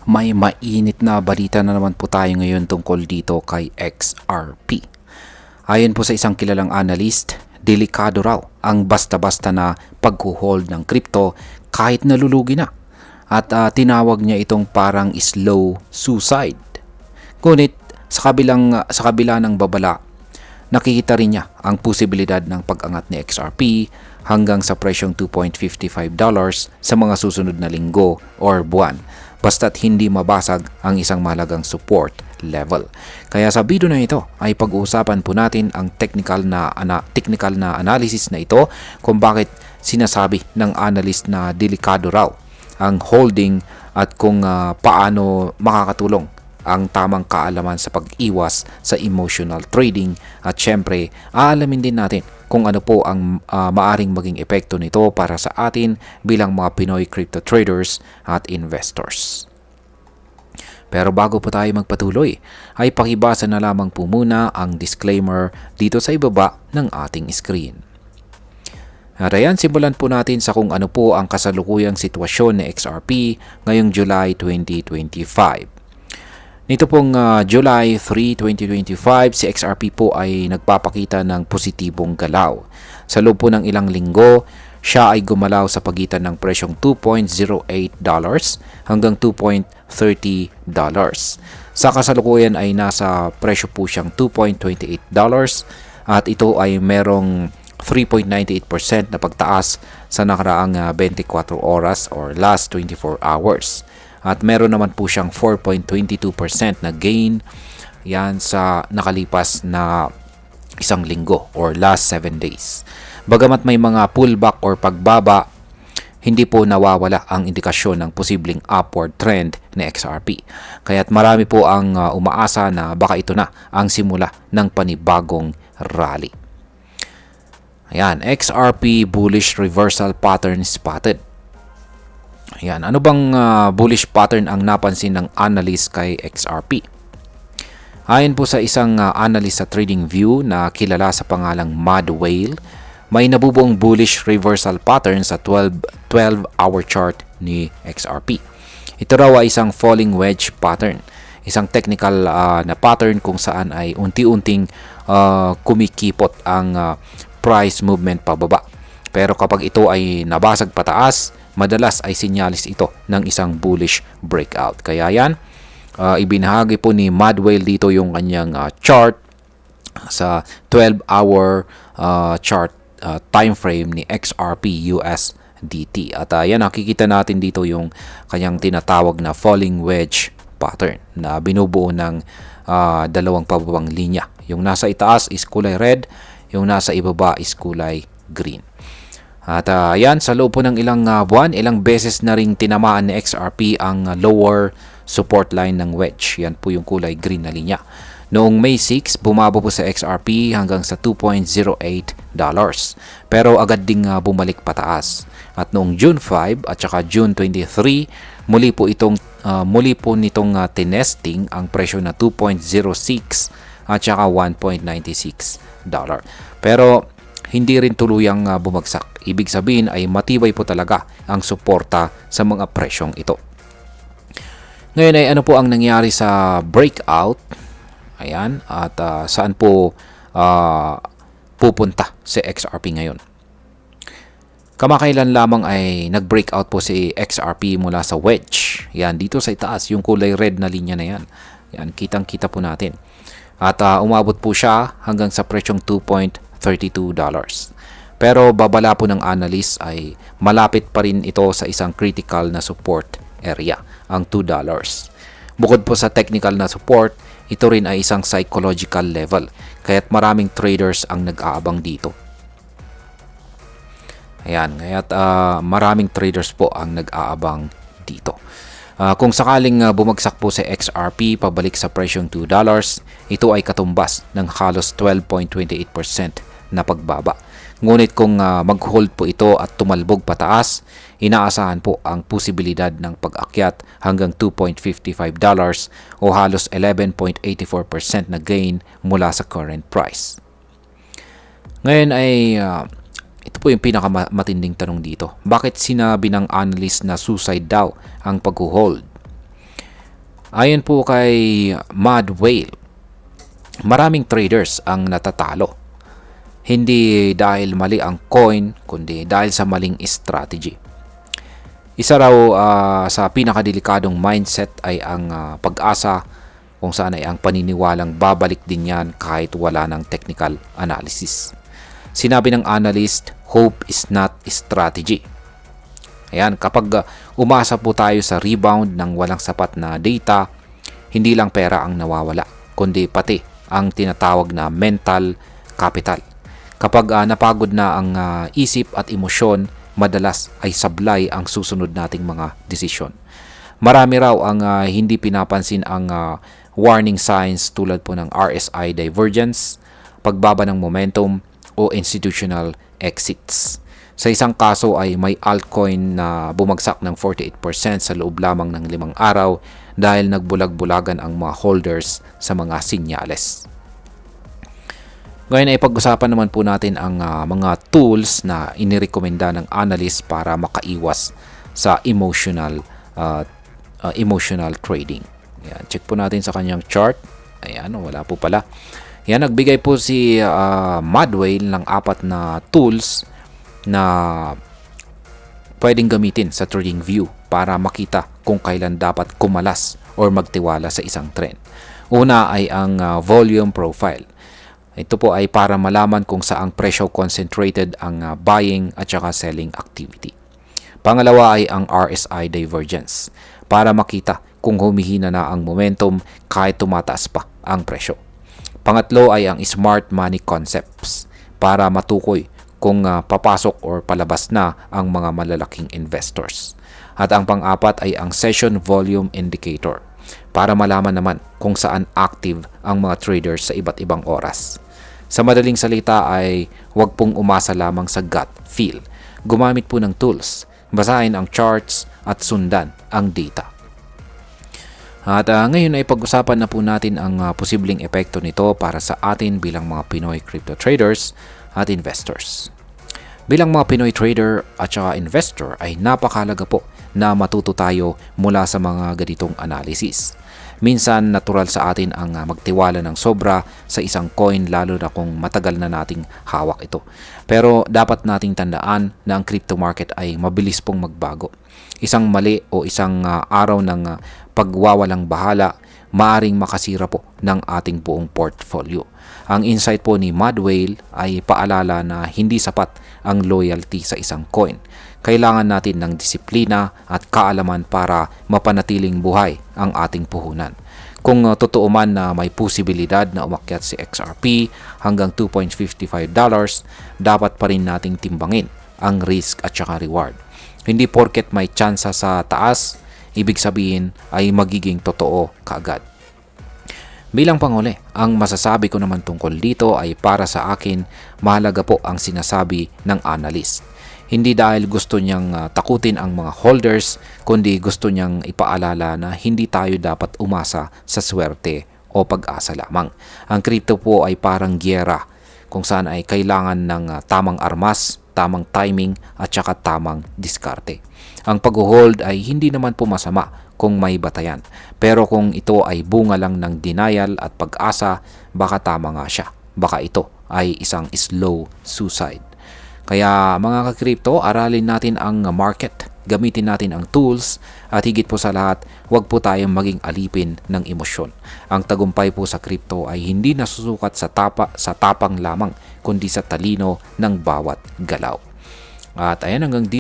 May mainit na balita na naman po tayo ngayon tungkol dito kay XRP. Ayon po sa isang kilalang analyst, delikado raw ang basta-basta na pag-hold ng crypto kahit nalulugi na. At tinawag niya itong parang slow suicide. Ngunit sa kabila ng babala, nakikita rin niya ang posibilidad ng pag-angat ni XRP hanggang sa presyong $2.55 sa mga susunod na linggo or buwan, basta't hindi mabasag ang isang mahalagang support level. Kaya sa video na ito ay pag-uusapan po natin ang technical na analysis na ito kung bakit sinasabi ng analyst na delikado raw ang holding at kung paano makakatulong ang tamang kaalaman sa pag-iwas sa emotional trading, at syempre aalamin din natin kung ano po ang maaring maging epekto nito para sa atin bilang mga Pinoy crypto traders at investors. Pero bago po tayo magpatuloy, ay pakibasa na lamang po muna ang disclaimer dito sa ibaba ng ating screen. At ayan, simulan po natin sa kung ano po ang kasalukuyang sitwasyon ni XRP ngayong July 2025. Nito pong July 3, 2025, si XRP po ay nagpapakita ng positibong galaw. Sa loob po ng ilang linggo, siya ay gumalaw sa pagitan ng presyong $2.08 hanggang $2.30. Sa kasalukuyan ay nasa presyo po siyang $2.28 at ito ay merong 3.98% na pagtaas sa nakaraang 24 oras or last 24 hours. At meron naman po siyang 4.22% na gain yan sa nakalipas na isang linggo or last 7 days. Bagamat may mga pullback or pagbaba, hindi po nawawala ang indikasyon ng posibleng upward trend ni XRP. Kaya't marami po ang umaasa na baka ito na ang simula ng panibagong rally. Ayan, XRP bullish reversal pattern spotted. Ayan, ano bang bullish pattern ang napansin ng analyst kay XRP? Ayon po sa isang analyst sa TradingView na kilala sa pangalang Mad Whale, may nabubuong bullish reversal pattern sa 12-hour chart ni XRP. Ito raw ay isang falling wedge pattern, isang technical na pattern kung saan ay unti-unting kumikipot ang price movement pababa. Pero kapag ito ay nabasag pataas, madalas ay sinyalis ito ng isang bullish breakout. Kaya yan, ibinahagi po ni Mad Whale dito yung kanyang chart sa 12-hour chart time frame ni XRP USDT. At yan, nakikita natin dito yung kanyang tinatawag na falling wedge pattern na binubuo ng dalawang pababang linya. Yung nasa itaas is kulay red, yung nasa ibaba is kulay green. At yan, sa loob po ng ilang buwan, ilang beses na ring tinamaan ni XRP ang lower support line ng wedge. Yan po yung kulay green na linya. Noong May 6, bumaba po sa XRP hanggang sa $2.08. Pero agad ding bumalik pataas. At noong June 5 at saka June 23, muli po nitong tinesting ang presyo na $2.06 at saka $1.96. Pero hindi rin tuluyang bumagsak. Ibig sabihin ay matibay po talaga ang suporta sa mga presyong ito. Ngayon ay ano po ang nangyari sa breakout? Ayan, at saan po pupunta si XRP ngayon? Kamakailan lamang ay nag-breakout po si XRP mula sa wedge. Yan, dito sa itaas, yung kulay red na linya na yan. Yan, kitang-kita po natin. At umabot po siya hanggang sa presyong $2.32. Pero babala po ng analyst ay malapit pa rin ito sa isang critical na support area, ang $2. Bukod po sa technical na support, ito rin ay isang psychological level, kaya't maraming traders ang nag-aabang dito. Ayan, kaya't maraming traders po ang nag-aabang dito. Kung sakaling bumagsak po si XRP pabalik sa presyong $2, ito ay katumbas ng halos 12.28% na pagbaba. Ngunit kung mag-hold po ito at tumalbog pataas, inaasahan po ang posibilidad ng pag-akyat hanggang $2.55 o halos 11.84% na gain mula sa current price. Ngayon ay ito po yung pinakamatinding tanong dito. Bakit sinabi ng analyst na suicide daw ang pag-hold? Ayon po kay Mad Whale, maraming traders ang natatalo. Hindi dahil mali ang coin, kundi dahil sa maling strategy. Isa raw sa pinakadelikadong mindset ay ang pag-asa, kung saan ay ang paniniwalang babalik din yan kahit wala ng technical analysis. Sinabi ng analyst, hope is not strategy. Ayan, kapag umasa po tayo sa rebound ng walang sapat na data, hindi lang pera ang nawawala, kundi pati ang tinatawag na mental capital. Kapag napagod na ang isip at emosyon, madalas ay sablay ang susunod nating mga desisyon. Marami raw ang hindi pinapansin ang warning signs tulad po ng RSI divergence, pagbaba ng momentum o institutional exits. Sa isang kaso ay may altcoin na bumagsak ng 48% sa loob lamang ng 5 araw dahil nagbulag-bulagan ang mga holders sa mga sinyales. Ngayon ay pag-usapan naman po natin ang mga tools na inirekomenda ng analyst para makaiwas sa emotional trading. Ayan, check po natin sa kanyang chart. Ayan, wala po pala. Ayan, nagbigay po si Mad Whale ng 4 na tools na pwedeng gamitin sa TradingView para makita kung kailan dapat kumalas or magtiwala sa isang trend. Una ay ang volume profile. Ito po ay para malaman kung saang presyo concentrated ang buying at saka selling activity. Pangalawa ay ang RSI divergence para makita kung humihina na ang momentum kahit tumataas pa ang presyo. Pangatlo ay ang smart money concepts para matukoy kung papasok or palabas na ang mga malalaking investors. At ang pang-apat ay ang session volume indicator para malaman naman kung saan active ang mga traders sa iba't ibang oras. Sa madaling salita ay huwag pong umasa lamang sa gut feel. Gumamit po ng tools, basahin ang charts at sundan ang data. At ngayon ay pag-usapan na po natin ang posibleng epekto nito para sa atin bilang mga Pinoy crypto traders at investors. Bilang mga Pinoy trader at saka investor ay napakahalaga po na matuto tayo mula sa mga ganitong analysis. Minsan natural sa atin ang magtiwala ng sobra sa isang coin lalo na kung matagal na nating hawak ito. Pero dapat nating tandaan na ang crypto market ay mabilis pong magbago. Isang mali o isang araw ng pagwawalang bahala maaring makasira po ng ating buong portfolio. Ang insight po ni Mad Whale ay paalala na hindi sapat ang loyalty sa isang coin. Kailangan natin ng disiplina at kaalaman para mapanatiling buhay ang ating puhunan. Kung totoo man na may posibilidad na umakyat si XRP hanggang $2.55, dapat pa rin nating timbangin ang risk at saka reward. Hindi porket may tsansa sa taas, ibig sabihin ay magiging totoo kaagad. Bilang panghuli, ang masasabi ko naman tungkol dito ay para sa akin, mahalaga po ang sinasabi ng analyst. Hindi dahil gusto niyang takutin ang mga holders, kundi gusto niyang ipaalala na hindi tayo dapat umasa sa swerte o pag-asa lamang. Ang crypto po ay parang giyera, kung saan ay kailangan ng tamang armas, tamang timing at saka tamang diskarte. Ang pag-hold ay hindi naman po masama kung may batayan. Pero kung ito ay bunga lang ng denial at pag-asa, baka tama nga siya. Baka ito ay isang slow suicide. Kaya mga ka-crypto, aralin natin ang market, gamitin natin ang tools, at higit po sa lahat, huwag po tayong maging alipin ng emosyon. Ang tagumpay po sa crypto ay hindi nasusukat sa tapang lamang, kundi sa talino ng bawat galaw. At ayan, hanggang dito.